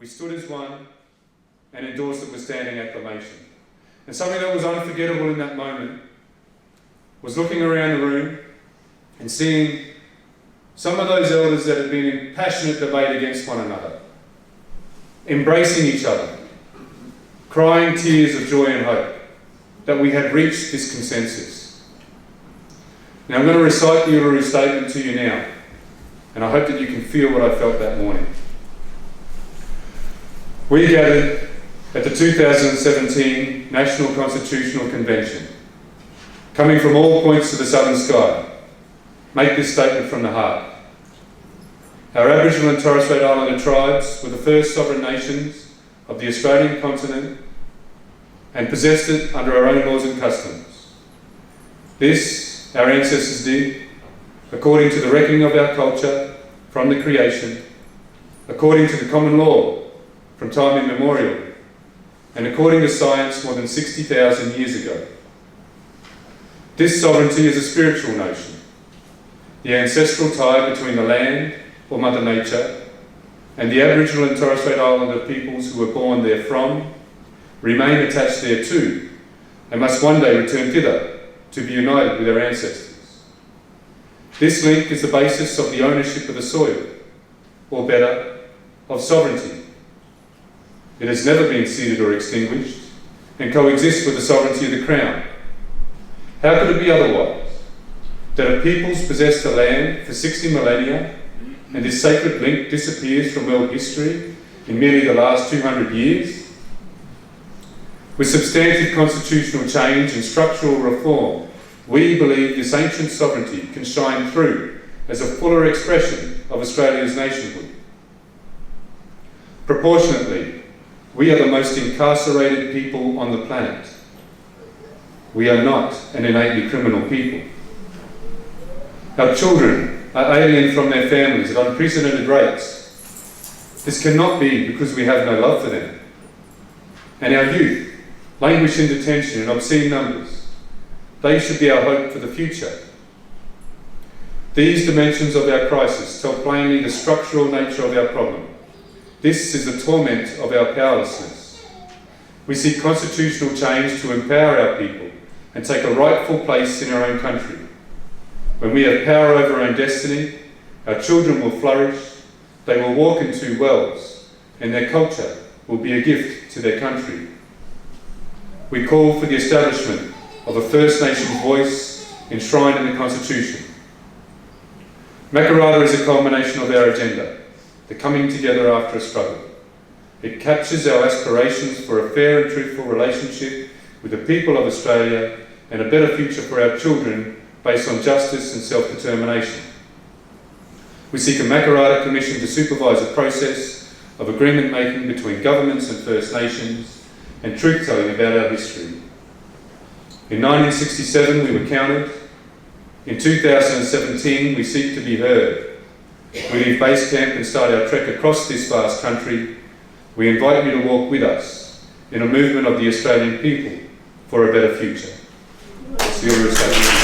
we stood as one and endorsed it with standing acclamation. And something that was unforgettable in that moment was looking around the room and seeing some of those elders that had been in passionate debate against one another, embracing each other, crying tears of joy and hope that we had reached this consensus. Now I'm going to recite the Uluru Statement to you now, and I hope that you can feel what I felt that morning. We gathered at the 2017 National Constitutional Convention, coming from all points of the southern sky, make this statement from the heart. Our Aboriginal and Torres Strait Islander tribes were the first sovereign nations of the Australian continent and possessed it under our own laws and customs. This, our ancestors did, according to the reckoning of our culture from the creation, according to the common law from time immemorial, and according to science more than 60,000 years ago. This sovereignty is a spiritual notion, the ancestral tie between the land, or Mother Nature, and the Aboriginal and Torres Strait Islander peoples who were born therefrom, remain attached thereto, and must one day return thither to be united with their ancestors. This link is the basis of the ownership of the soil, or better, of sovereignty. It has never been ceded or extinguished, and coexists with the sovereignty of the Crown. How could it be otherwise? That a peoples possess the land for 60 millennia, and this sacred link disappears from world history in merely the last 200 years? With substantive constitutional change and structural reform, we believe this ancient sovereignty can shine through as a fuller expression of Australia's nationhood. Proportionately, we are the most incarcerated people on the planet. We are not an innately criminal people. Our children are alien from their families at unprecedented rates. This cannot be because we have no love for them. And our youth languish in detention in obscene numbers. They should be our hope for the future. These dimensions of our crisis tell plainly the structural nature of our problem. This is the torment of our powerlessness. We seek constitutional change to empower our people and take a rightful place in our own country. When we have power over our own destiny, our children will flourish, they will walk into wells, and their culture will be a gift to their country. We call for the establishment of a First Nations voice enshrined in the Constitution. Makarrata is a culmination of our agenda, the coming together after a struggle. It captures our aspirations for a fair and truthful relationship with the people of Australia and a better future for our children based on justice and self-determination. We seek a Makarrata Commission to supervise a process of agreement making between governments and First Nations and truth-telling about our history. In 1967 we were counted. In 2017 we seek to be heard. We leave base camp and start our trek across this vast country. We invite you to walk with us in a movement of the Australian people for a better future. Teela Reid Mayor.